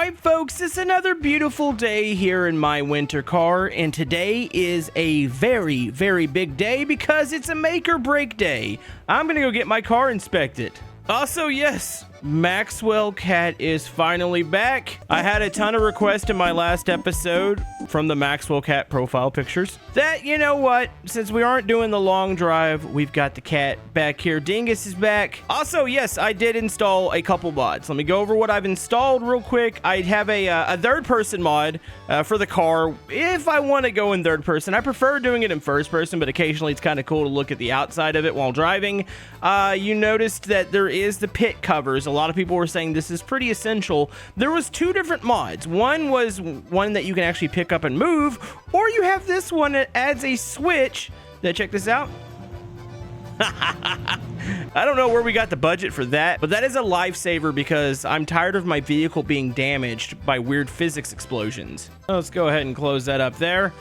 right, folks, it's another beautiful day here in my winter car, and today is a very, very big day because it's a make or break day. I'm gonna go get my car inspected. Also, yes, Maxwell Cat is finally back. I had a ton of requests in my last episode from the Maxwell Cat profile pictures that, you know what, since we aren't doing the long drive, we've got the cat back here. Dingus is back. Also, yes, I did install a couple mods. Let me go over what I've installed real quick. I have a third person mod for the car if I want to go in third person. I prefer doing it in first person, but occasionally it's kind of cool to look at the outside of it while driving. You noticed that there is the pit covers. A lot of people were saying this is pretty essential. There was two different mods. One was one that you can actually pick up and move, or you have this one that adds a switch that, check this out. I don't know where we got the budget for that, but that is a lifesaver because I'm tired of my vehicle being damaged by weird physics explosions. Let's go ahead and close that up there.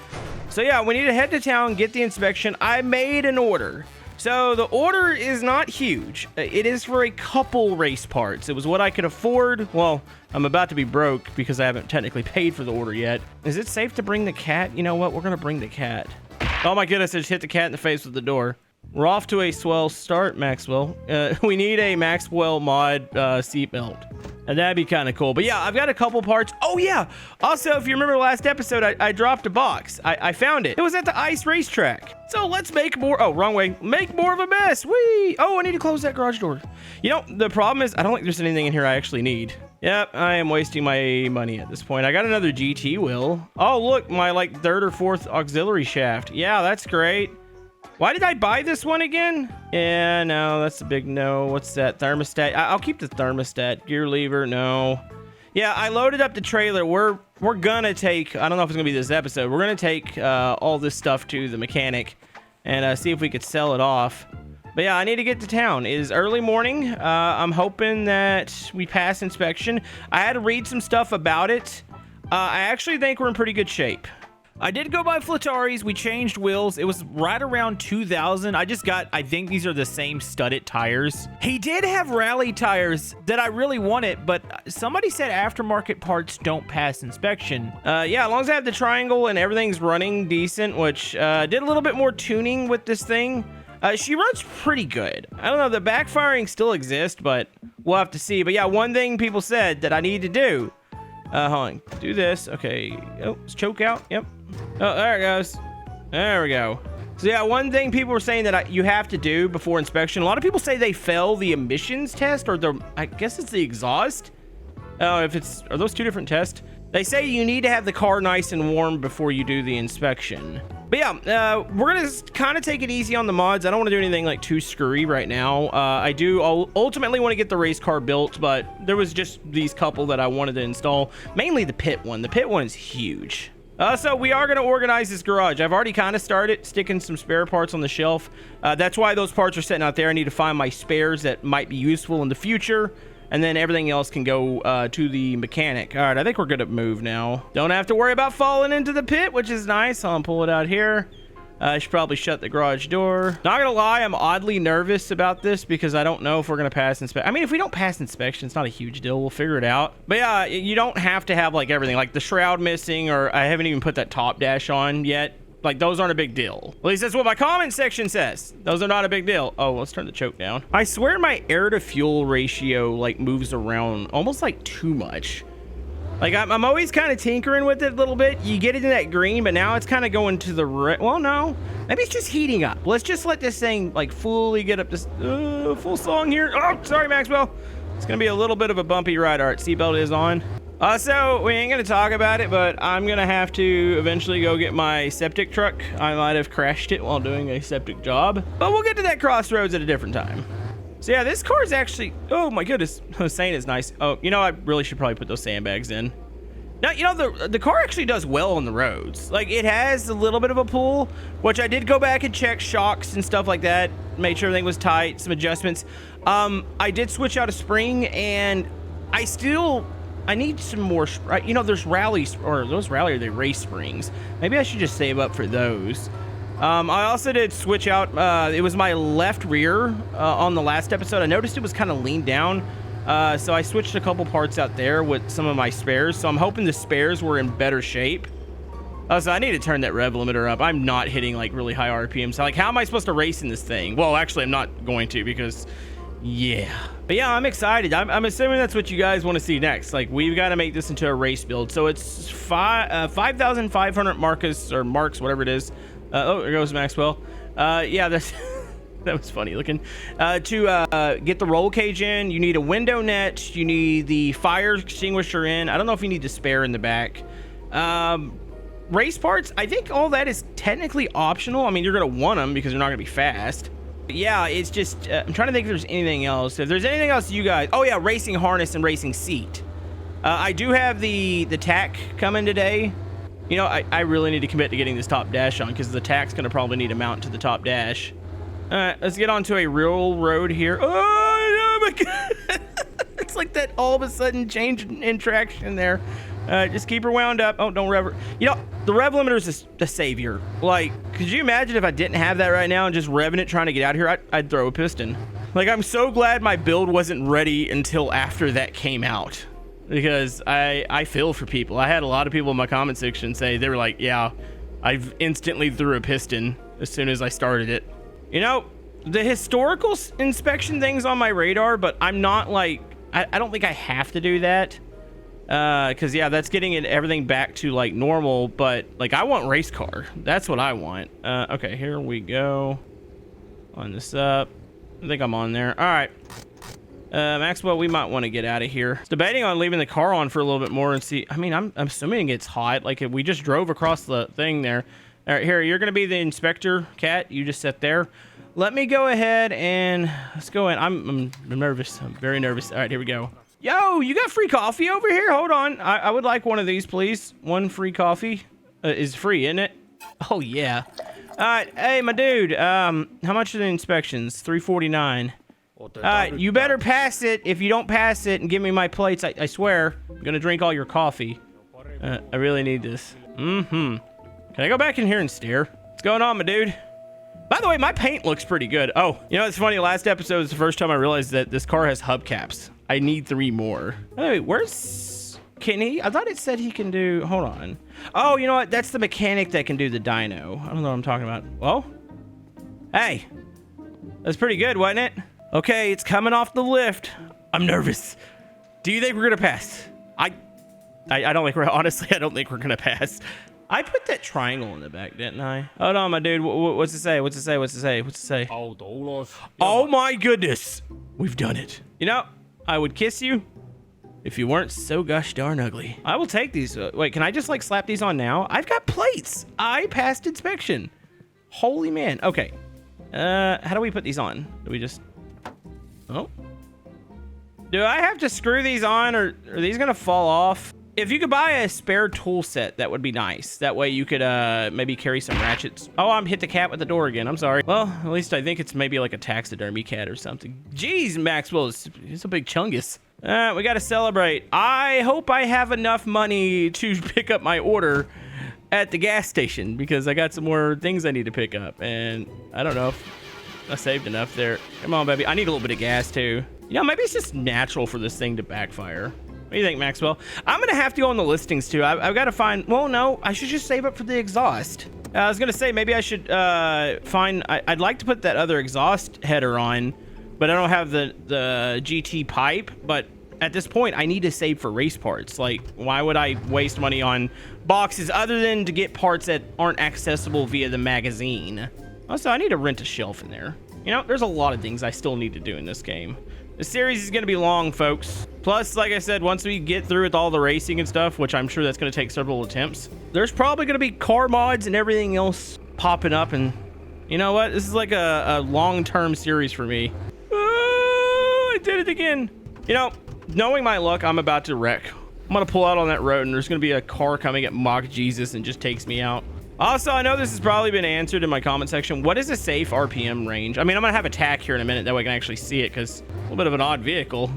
So yeah, we need to head to town, get the inspection. I made an order. So the order is not huge. It is for a couple race parts. It was what I could afford. Well, I'm about to be broke because I haven't technically paid for the order yet. Is it safe to bring the cat? You know what? We're going to bring the cat. Oh my goodness, I just hit the cat in the face with the door. We're off to a swell start, Maxwell. We need a Maxwell mod seatbelt. And that'd be kind of cool. But yeah, I've got a couple parts. Oh yeah. Also, if you remember the last episode, I dropped a box. I found it. It was at the ice racetrack. So let's make more. Oh, wrong way. Make more of a mess. Whee! Oh, I need to close that garage door. You know, the problem is I don't think there's anything in here I actually need. Yep, I am wasting my money at this point. I got another GT wheel. Oh, look, my like third or fourth auxiliary shaft. Yeah, that's great. Why did I buy this one again? Yeah, no, that's a big no. What's that? Thermostat. I'll keep the thermostat. Gear lever, no. Yeah, I loaded up the trailer. We're gonna take, I don't know if it's gonna be this episode, we're gonna take all this stuff to the mechanic and see if we could sell it off. But yeah, I need to get to town. It is early morning. I'm hoping that we pass inspection. I had to read some stuff about it. I actually think we're in pretty good shape. I did go by Flatari's. We changed wheels. It was right around 2,000. I think these are the same studded tires. He did have rally tires that I really wanted, but somebody said aftermarket parts don't pass inspection. Yeah, as long as I have the triangle and everything's running decent, which did a little bit more tuning with this thing. She runs pretty good. I don't know, the backfiring still exists, but we'll have to see. But yeah, one thing people said that I need to do. Hold on, do this. Okay. Oh, it's choke out. Yep. Oh, there it goes. There we go. So yeah, one thing people were saying that you have to do before inspection. A lot of people say they fail the emissions test, or I guess it's the exhaust. Oh, are those two different tests? They say you need to have the car nice and warm before you do the inspection. But yeah, we're gonna kind of take it easy on the mods. I don't want to do anything like too screwy right now. I do ultimately want to get the race car built, but there was just these couple that I wanted to install. Mainly the pit one. The pit one is huge. So we are going to organize this garage. I've already kind of started sticking some spare parts on the shelf. That's why those parts are sitting out there. I need to find my spares that might be useful in the future. And then everything else can go to the mechanic. All right, I think we're good to move now. Don't have to worry about falling into the pit, which is nice. I'll pull it out here. I should probably shut the garage door. Not gonna lie, I'm oddly nervous about this because I don't know if we're gonna pass inspection. I mean, if we don't pass inspection, it's not a huge deal. We'll figure it out. But yeah, you don't have to have like everything, like the shroud missing, or I haven't even put that top dash on yet. Like, those aren't a big deal. At least that's what my comment section says. Those are not a big deal. Oh, let's turn the choke down. I swear my air to fuel ratio like moves around almost like too much. Like, I'm always kind of tinkering with it a little bit. You get into that green, but now it's kind of going to the red. Well, no. Maybe it's just heating up. Let's just let this thing, like, fully get up to full song here. Oh, sorry, Maxwell. It's going to be a little bit of a bumpy ride. All right, seatbelt is on. So, we ain't going to talk about it, but I'm going to have to eventually go get my septic truck. I might have crashed it while doing a septic job. But we'll get to that crossroads at a different time. So yeah, this car is actually, oh my goodness, I was saying it's nice. Oh, you know, I really should probably put those sandbags in. Now, you know, the car actually does well on the roads. Like, it has a little bit of a pull, which I did go back and check shocks and stuff like that, made sure everything was tight, some adjustments. I did switch out a spring, and I need some more, you know, there's rallies, or those rally are the race springs. Maybe I should just save up for those. I also did switch out, it was my left rear on the last episode. I noticed it was kind of leaned down. So I switched a couple parts out there with some of my spares. So I'm hoping the spares were in better shape. So I need to turn that rev limiter up. I'm not hitting like really high RPM. So like, how am I supposed to race in this thing? Well, actually, I'm not going to because, yeah. But yeah, I'm excited. I'm assuming that's what you guys want to see next. Like, we've got to make this into a race build. So it's 5,500 marks, whatever it is. Oh, there goes Maxwell. Yeah, that's that was funny looking. To get the roll cage in, you need a window net. You need the fire extinguisher in. I don't know if you need the spare in the back. Race parts, I think all that is technically optional. I mean, you're going to want them because you're not going to be fast. But yeah, it's just, I'm trying to think if there's anything else. If there's anything else you guys... Oh yeah, racing harness and racing seat. I do have the tack coming today. You know, I really need to commit to getting this top dash on because the tack's going to probably need to mount to the top dash. All right, let's get onto a real road here. Oh my God. It's like that all of a sudden change in traction there. Just keep her wound up. Oh, don't rev her. You know, the rev limiter is the savior. Like, could you imagine if I didn't have that right now and just revving it trying to get out of here? I'd throw a piston. Like, I'm so glad my build wasn't ready until after that came out. Because I feel for people. I had a lot of people in my comment section say, they were like, yeah, I've instantly threw a piston as soon as I started it. You know, the historical inspection thing's on my radar, but I'm not like, I don't think I have to do that. Because yeah, that's getting everything back to like normal, but like I want race car. That's what I want. Okay, here we go. On this up. I think I'm on there. All right. Maxwell, we might want to get out of here. Debating on leaving the car on for a little bit more and see. I mean, I'm assuming it's hot. Like if we just drove across the thing there. All right, here, you're going to be the inspector, Cat. You just sit there. Let me go ahead and let's go in. I'm nervous. I'm very nervous. All right, here we go. Yo, you got free coffee over here? Hold on. I would like one of these, please. One free coffee is free, isn't it? Oh, yeah. All right. Hey, my dude. How much are the inspections? $3.49. All right. You better pass it. If you don't pass it and give me my plates, I swear, I'm going to drink all your coffee. I really need this. Mm-hmm. Can I go back in here and stare? What's going on, my dude? By the way, my paint looks pretty good. Oh, you know, it's funny. Last episode was the first time I realized that this car has hubcaps. I need 3 more. Wait, where's Kenny? I thought it said he can do... Hold on. Oh, you know what? That's the mechanic that can do the dyno. I don't know what I'm talking about. Well, hey, that's pretty good, wasn't it? Okay, it's coming off the lift. I'm nervous. Do you think we're gonna pass? I don't think we're... Honestly, I don't think we're gonna pass. I put that triangle in the back, didn't I? Hold on, my dude. What's it say? What's it say? What's it say? What's it say? Oh my goodness. We've done it. You know, I would kiss you if you weren't so gosh darn ugly. I will take these. Wait, can I just like slap these on now? I've got plates. I passed inspection. Holy man. Okay. How do we put these on? Do we just... Oh. Do I have to screw these on or are these gonna fall off? If you could buy a spare tool set, that would be nice. That way you could maybe carry some ratchets. Oh, I'm hit the cat with the door again. I'm sorry. Well, at least I think it's maybe like a taxidermy cat or something. Jeez, Maxwell, he's a big chungus. We got to celebrate. I hope I have enough money to pick up my order at the gas station because I got some more things I need to pick up. And I don't know if I saved enough there. Come on, baby. I need a little bit of gas too. You know, maybe it's just natural for this thing to backfire. What do you think, Maxwell? I'm going to have to go on the listings, too. I've got to find... Well, no. I should just save up for the exhaust. I was going to say, maybe I should find... I'd like to put that other exhaust header on, but I don't have the GT pipe. But at this point, I need to save for race parts. Like, why would I waste money on boxes other than to get parts that aren't accessible via the magazine? Also, I need to rent a shelf in there. You know, there's a lot of things I still need to do in this game. The series is going to be long, folks. Plus, like I said, once we get through with all the racing and stuff, which I'm sure that's going to take several attempts, there's probably going to be car mods and everything else popping up. And you know what? This is like a long-term series for me. Oh, I did it again. You know, knowing my luck, I'm about to wreck. I'm going to pull out on that road, and there's going to be a car coming at Mock Jesus and just takes me out. Also, I know this has probably been answered in my comment section. What is a safe RPM range? I mean, I'm going to have a tack here in a minute. That way I can actually see it because a little bit of an odd vehicle.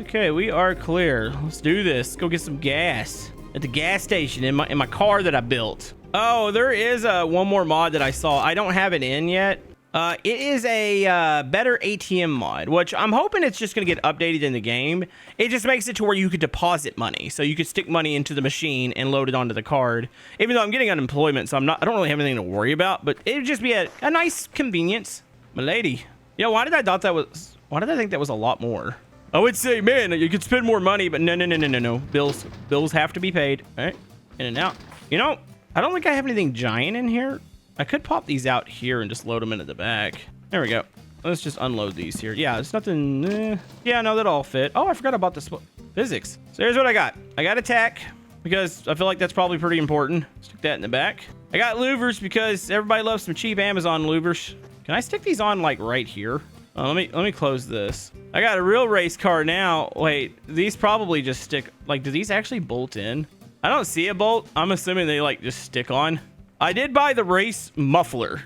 Okay, we are clear. Let's do this. Go get some gas at the gas station in my car that I built. Oh, there is one more mod that I saw. I don't have it in yet. It is a better ATM mod, which I'm hoping it's just going to get updated in the game. It just makes it to where you could deposit money. So you could stick money into the machine and load it onto the card. Even though I'm getting unemployment, so I don't really have anything to worry about. But it would just be a nice convenience. My lady. Yeah, why did I think that was a lot more? I would say, man, you could spend more money, but no. Bills have to be paid. All right, in and out. You know, I don't think I have anything giant in here. I could pop these out here and just load them into the back. There we go. Let's just unload these here. Yeah, it's nothing. Yeah, no, that'll all fit. Oh, I forgot about the physics. So here's what I got. I got attack because I feel like that's probably pretty important. Stick that in the back. I got louvers because everybody loves some cheap Amazon louvers. Can I stick these on like right here? Let me close this. I got a real race car now. Wait, these probably just stick. Like, do these actually bolt in? I don't see a bolt. I'm assuming they like just stick on. I did buy the race muffler.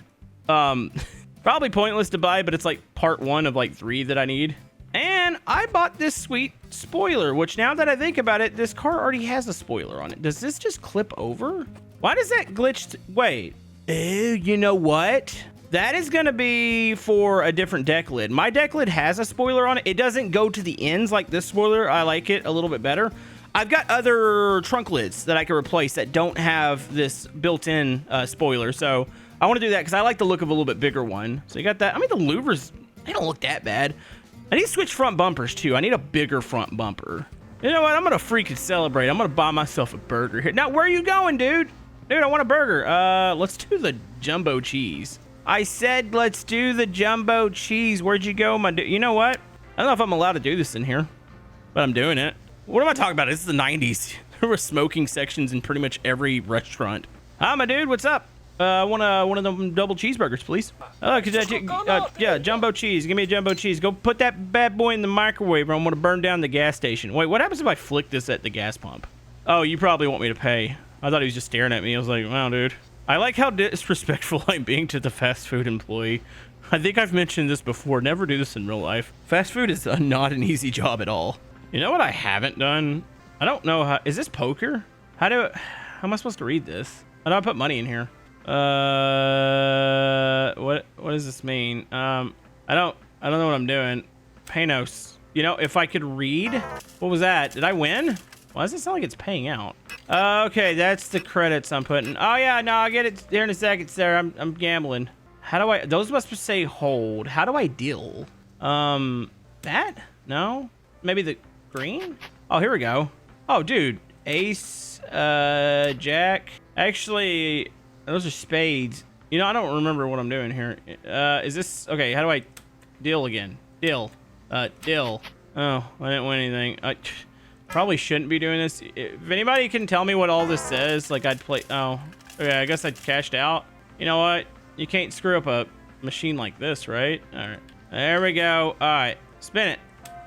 Probably pointless to buy, but it's like part 1 of like 3 that I need. And I bought this sweet spoiler, which now that I think about it, this car already has a spoiler on it. Does this just clip over? Why does that glitch? Wait. Oh, you know what? That is going to be for a different deck lid. My deck lid has a spoiler on it. It doesn't go to the ends like this spoiler. I like it a little bit better. I've got other trunk lids that I can replace that don't have this built-in spoiler. So I want to do that because I like the look of a little bit bigger one. So you got that. I mean, the louvers, they don't look that bad. I need to switch front bumpers too. I need a bigger front bumper. You know what? I'm going to freaking celebrate. I'm going to buy myself a burger here. Now, where are you going, dude? Dude, I want a burger. Let's do the jumbo cheese. I said, let's do the jumbo cheese. Where'd you go, my dude? You know what? I don't know if I'm allowed to do this in here, but I'm doing it. What am I talking about? This is the 90s. There were smoking sections in pretty much every restaurant. Hi, my dude. What's up? I want one of them double cheeseburgers, please. Yeah, jumbo cheese. Give me a jumbo cheese. Go put that bad boy in the microwave or I'm going to burn down the gas station. Wait, what happens if I flick this at the gas pump? Oh, you probably want me to pay. I thought he was just staring at me. I was like, wow, dude. I like how disrespectful I'm being to the fast food employee. I think I've mentioned this before. Never do this in real life. Fast food is not an easy job at all. You know what I haven't done? I don't know how. Is this poker? How am I supposed to read this? How do I put money in here? What does this mean? I don't know what I'm doing. Panos. You know, if I could read. What was that? Did I win? Why does it sound like it's paying out? Okay, that's the credits I'm putting. Oh yeah, no, I'll get it here in a second, sir. I'm gambling. How do I? Those must say hold. How do I deal? That? No. Maybe the green? Oh, here we go. Oh, dude. Ace, jack. Actually, those are spades. You know, I don't remember what I'm doing here. Is this okay? How do I deal again? Deal. Deal. Oh, I didn't win anything. Probably shouldn't be doing this. If anybody can tell me what all this says, like I'd play. Oh, okay. I guess I cashed out. You know what? You can't screw up a machine like this, right? All right. There we go. All right. Spin it.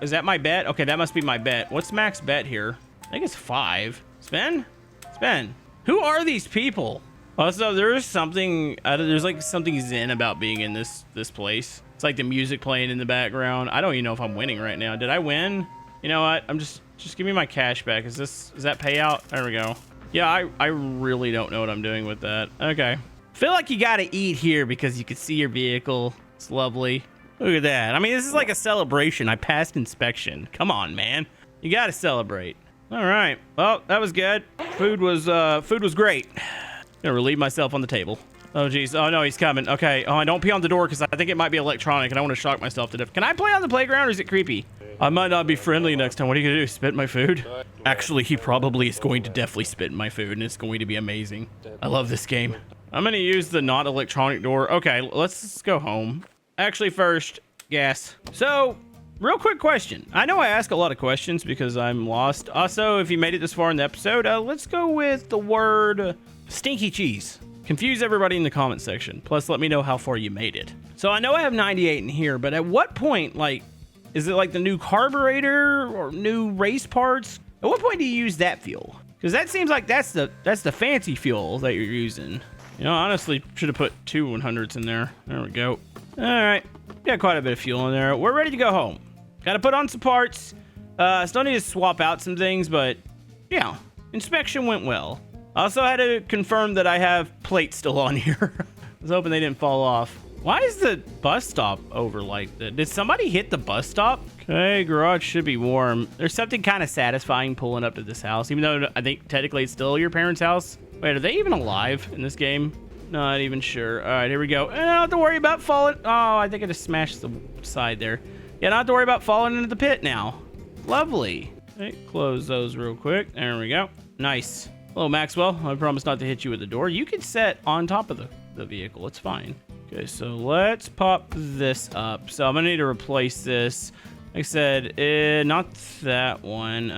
Is that my bet? Okay, that must be my bet. What's max bet here? I think it's 5. Spin? Spin. Who are these people? Also, there's something, there's like something zen about being in this place. It's like the music playing in the background. I don't even know if I'm winning right now. Did I win? You know what? I'm just give me my cash back. Is that payout? There we go. Yeah, I really don't know what I'm doing with that. Okay. Feel like you gotta eat here because you can see your vehicle. It's lovely. Look at that. I mean, this is like a celebration. I passed inspection. Come on, man. You gotta celebrate. All right. Well, that was good. Food was great. Gonna relieve myself on the table. Oh, geez. Oh, no, he's coming. Okay. Oh, I don't pee on the door because I think it might be electronic and I want to shock myself to death. Can I play on the playground or is it creepy? I might not be friendly next time. What are you gonna do? Spit in my food? Actually, he probably is going to definitely spit in my food and it's going to be amazing. I love this game. I'm gonna use the not electronic door. Okay, let's go home. Actually, first, gas. So, real quick question. I know I ask a lot of questions because I'm lost. Also, if you made it this far in the episode, let's go with the word stinky cheese. Confuse everybody in the comment section. Plus, let me know how far you made it. So, I know I have 98 in here, but at what point, like, is it like the new carburetor or new race parts? At what point do you use that fuel? Because that seems like that's the fancy fuel that you're using. You know, honestly, should have put 2 100s in there. There we go. All right, got quite a bit of fuel in there. We're ready to go home. Got to put on some parts. Still need to swap out some things, but yeah, inspection went well. Also had to confirm that I have plates still on here. I was hoping they didn't fall off. Why is the bus stop over like that? Did somebody hit the bus stop? Okay, garage should be warm. There's something kind of satisfying pulling up to this house, even though I think technically it's still your parents' house. Wait, are they even alive in this game? Not even sure. All right, here we go. And I don't have to worry about falling. Oh, I think I just smashed the side there. Yeah, not have to worry about falling into the pit now. Lovely. Okay, close those real quick. There we go. Nice. Hello, Maxwell. I promise not to hit you with the door. You can set on top of the vehicle. It's fine. Okay, so let's pop this up. So I'm gonna need to replace this. Like I said, not that one.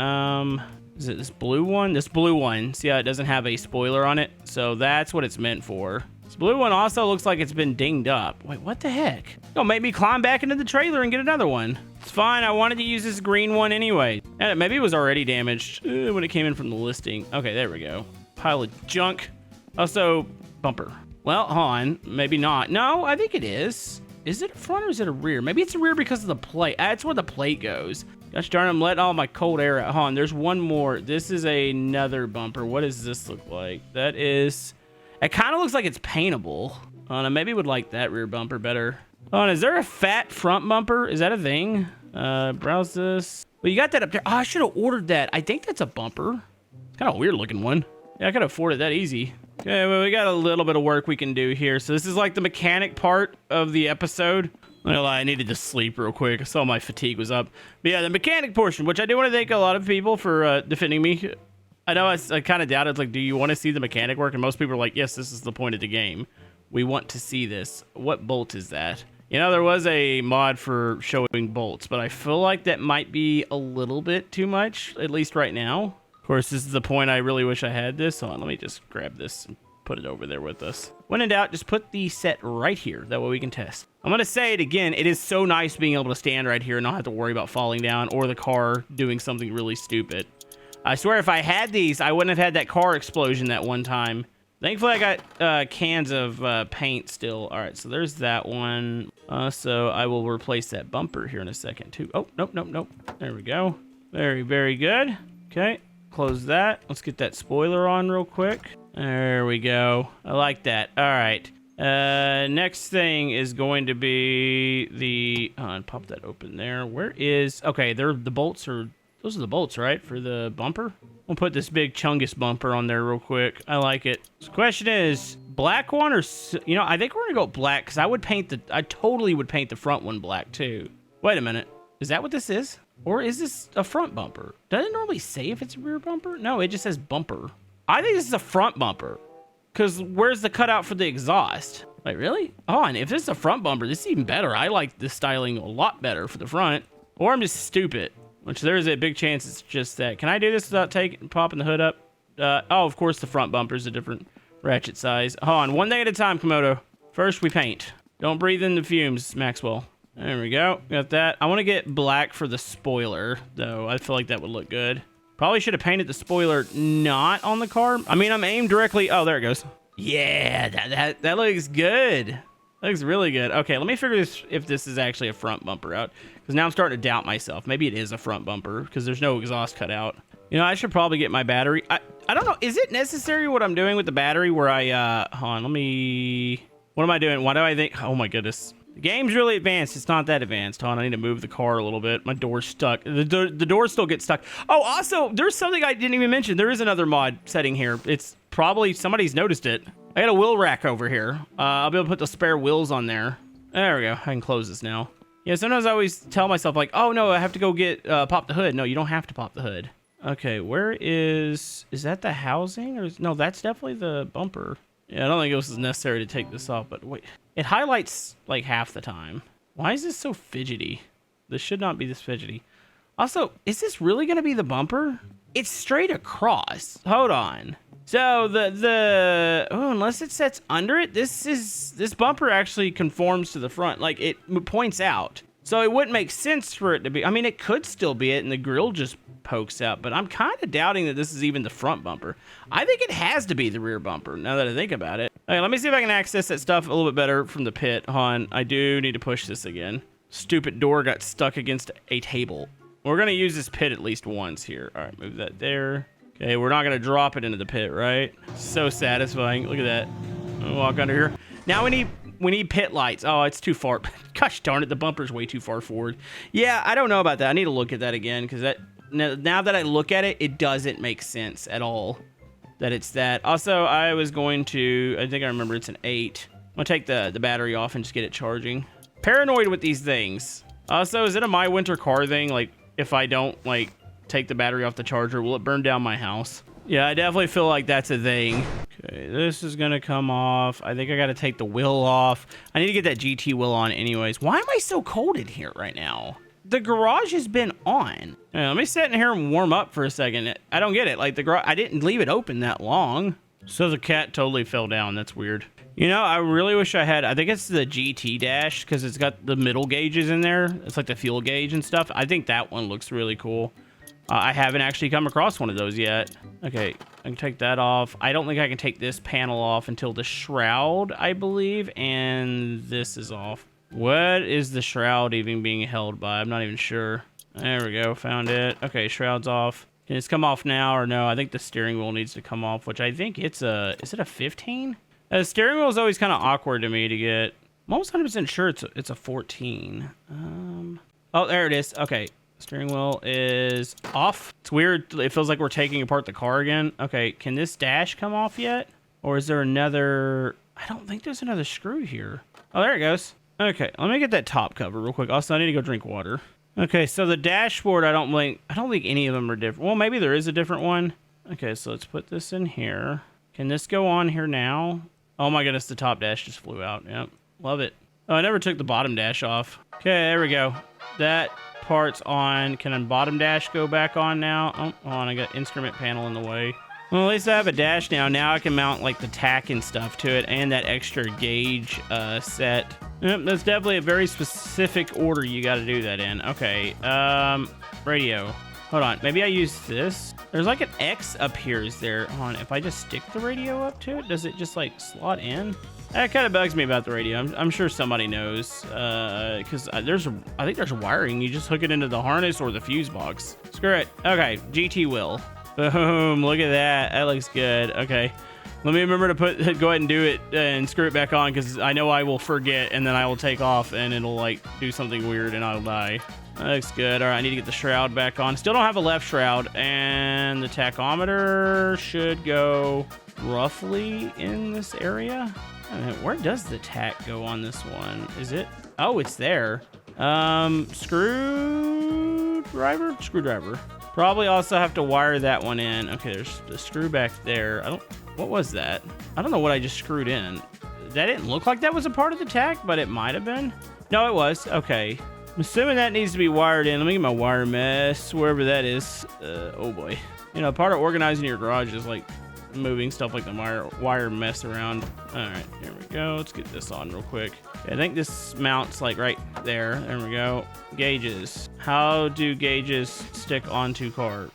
Is it this blue one? This blue one. See how it doesn't have a spoiler on it? So that's what it's meant for. This blue one also looks like it's been dinged up. Wait, what the heck? Don't make me climb back into the trailer and get another one. It's fine. I wanted to use this green one anyway. And maybe it was already damaged when it came in from the listing. Okay, there we go. Pile of junk. Also, bumper. Well, hold on. Maybe not. No, I think it is. Is it a front or is it a rear? Maybe it's a rear because of the plate. That's where the plate goes. Gosh darn, I'm letting all my cold air out. Hold on, there's one more. This is another bumper. What does this look like? That is... It kind of looks like it's paintable. Maybe would like that rear bumper better. Is there a fat front bumper? Is that a thing? Browse this. Well, you got that up there. Oh, I should have ordered that. I think that's a bumper. It's kind of a weird looking one. Yeah, I could have afforded that easy. Okay, well, we got a little bit of work we can do here. So this is like the mechanic part of the episode. Well, I needed to sleep real quick. I saw my fatigue was up. But yeah, the mechanic portion, which I do want to thank a lot of people for defending me. I know I kind of doubted, like, do you want to see the mechanic work? And most people are like, yes, this is the point of the game. We want to see this. What bolt is that? You know, there was a mod for showing bolts, but I feel like that might be a little bit too much, at least right now. Of course, this is the point I really wish I had this. Hold on, let me just grab this and put it over there with us. When in doubt, just put the set right here. That way we can test. I'm going to say it again. It is so nice being able to stand right here and not have to worry about falling down or the car doing something really stupid. I swear if I had these, I wouldn't have had that car explosion that one time. Thankfully, I got cans of paint still. All right, so there's that one. So I will replace that bumper here in a second, too. Oh, nope, nope, nope. There we go. Very, very good. Okay, close that. Let's get that spoiler on real quick. There we go. I like that. All right. Next thing is going to be the... pop that open there. Where is... Okay, the bolts are... Those are the bolts, right? For the bumper? We'll put this big Chungus bumper on there real quick. I like it. So the question is, black one or... You know, I think we're going to go black because I would paint the... I totally would paint the front one black too. Wait a minute. Is that what this is? Or is this a front bumper? Does it normally say if it's a rear bumper? No, it just says bumper. I think this is a front bumper. Because where's the cutout for the exhaust? Wait, really? Hold on. If this is a front bumper, this is even better. I like this styling a lot better for the front. Or I'm just stupid. Which there is a big chance it's just that. Can I do this without popping the hood up? Oh, of course the front bumper is a different ratchet size. Hold on, one day at a time, Camodo. First we paint. Don't breathe in the fumes, Maxwell. There we go. Got that. I want to get black for the spoiler, though. I feel like that would look good. Probably should have painted the spoiler not on the car. I mean, I'm aimed directly. Oh, there it goes. Yeah, that looks good. That looks really good. Okay, let me figure this if this is actually a front bumper out. Because now I'm starting to doubt myself. Maybe it is a front bumper because there's no exhaust cut out. You know, I should probably get my battery. I don't know. Is it necessary what I'm doing with the battery where I... hold on, let me... What am I doing? Why do I think... Oh, my goodness. The game's really advanced. It's not that advanced. Hold on, I need to move the car a little bit. My door's stuck. The door still gets stuck. Oh, also, there's something I didn't even mention. There is another mod setting here. It's probably... Somebody's noticed it. I got a wheel rack over here. I'll be able to put the spare wheels on there. There we go. I can close this now. Yeah, sometimes I always tell myself, like, oh, no, I have to go get... pop the hood. No, you don't have to pop the hood. Okay, where is... Is that the housing? Or no, that's definitely the bumper. Yeah, I don't think it was necessary to take this off, but wait. It highlights, like, half the time. Why is this so fidgety? This should not be this fidgety. Also, is this really going to be the bumper? It's straight across. Hold on. So, oh, unless it sets under it, this bumper actually conforms to the front. Like, it points out. So, it wouldn't make sense for it to be... I mean, it could still be it, and the grill just pokes out, but I'm kind of doubting that this is even the front bumper. I think it has to be the rear bumper, now that I think about it. Okay, let me see if I can access that stuff a little bit better from the pit. Hold on, I do need to push this again. Stupid door got stuck against a table. We're going to use this pit at least once here. All right, move that there. Okay, we're not going to drop it into the pit, right? So satisfying. Look at that. I'll walk under here. Now we need... we need pit lights. Oh, it's too far. Gosh darn it, the bumper's way too far forward. Yeah, I don't know about that. I need to look at that again because that now that I look at it, it doesn't make sense at all that it's that. Also, I was going to, I think I remember it's an 8. I'm gonna take the battery off and just get it charging. Paranoid with these things. Also, is it a My Winter Car thing? Like, if I don't, like, take the battery off the charger, will it burn down my house? Yeah, I definitely feel like that's a thing. Okay, this is gonna come off. I think I gotta take the wheel off. I need to get that GT wheel on anyways. Why am I so cold in here right now? The garage has been on. Yeah, let me sit in here and warm up for a second. I don't get it. Like, the garage, I didn't leave it open that long. So the cat totally fell down. That's weird. You know, I really wish I had, I think it's the GT dash because it's got the middle gauges in there. It's like the fuel gauge and stuff. I think that one looks really cool. I haven't actually come across one of those yet. Okay, I can take that off. I don't think I can take this panel off until the shroud, I believe, and this is off. What is the shroud even being held by? I'm not even sure. There we go, found it. Okay, shroud's off. Can it come off now or no? I think the steering wheel needs to come off, which I think it's a, is it a 15? The steering wheel is always kind of awkward to me to get. I'm almost 100% sure it's a 14. Oh, there it is. Okay, steering wheel is off. It's weird. It feels like we're taking apart the car again. Okay, can this dash come off yet? Or is there another? I don't think there's another screw here. Oh, there it goes. Okay, let me get that top cover real quick. Also, I need to go drink water. Okay, so the dashboard, I don't think any of them are different. Well, maybe there is a different one. Okay, so let's put this in here. Can this go on here now? Oh my goodness, the top dash just flew out. Yep, love it. Oh, I never took the bottom dash off. Okay, there we go. That part's on. Can a bottom dash go back on now? Oh, hold on, I got instrument panel in the way. Well, at least I have a dash now. Now I can mount like the tack and stuff to it and that extra gauge set. Yep, that's definitely a very specific order you got to do that in. Okay, radio. Hold on, maybe I use this. There's like an X up here, is there? Hold on, if I just stick the radio up to it, does it just like slot in? That kind of bugs me about the radio. I'm sure somebody knows, because I think there's wiring. You just hook it into the harness or the fuse box. Screw it. Okay, GT wheel. Boom, look at that. That looks good. Okay, let me remember to go ahead and do it and screw it back on because I know I will forget and then I will take off and it'll like do something weird and I'll die. That looks good. All right, I need to get the shroud back on. Still don't have a left shroud, and the tachometer should go roughly in this area. Where does the tack go on this one? Is it? Oh, it's there. Screwdriver. Probably also have to wire that one in. Okay, there's the screw back there. What was that? I don't know what I just screwed in. That didn't look like that was a part of the tack, but it might have been. No, it was. Okay. I'm assuming that needs to be wired in. Let me get my wire mess, wherever that is. Oh boy. You know, part of organizing your garage is like moving stuff like the wire mess around. All right, here we go. Let's get this on real quick. Okay, I think this mounts like right there. There we go. Gauges. How do gauges stick onto car?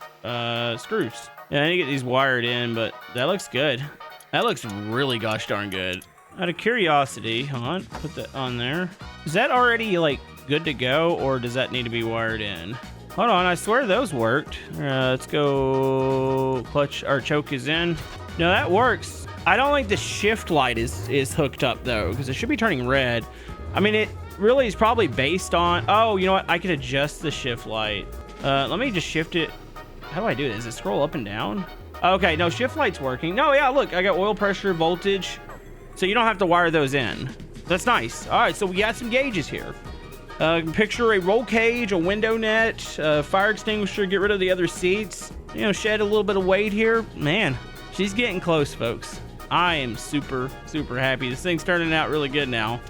Screws. Yeah, I need to get these wired in, but that looks good. That looks really gosh darn good. Out of curiosity, hold on, put that on there. Is that already like good to go, or does that need to be wired in? Hold on, I swear those worked. Let's go. Clutch, our choke is in. No, that works. I don't think the shift light is hooked up though, because it should be turning red. I mean, it really is probably based on, oh, you know what? I can adjust the shift light. Let me just shift it. How do I do this? Does it scroll up and down? Okay, no, shift light's working. No, yeah, look, I got oil pressure, voltage. So you don't have to wire those in. That's nice. All right, so we got some gauges here. Picture a roll cage, a window net, fire extinguisher, get rid of the other seats. You know, shed a little bit of weight here. Man, she's getting close, folks. I am super, super happy. This thing's turning out really good now.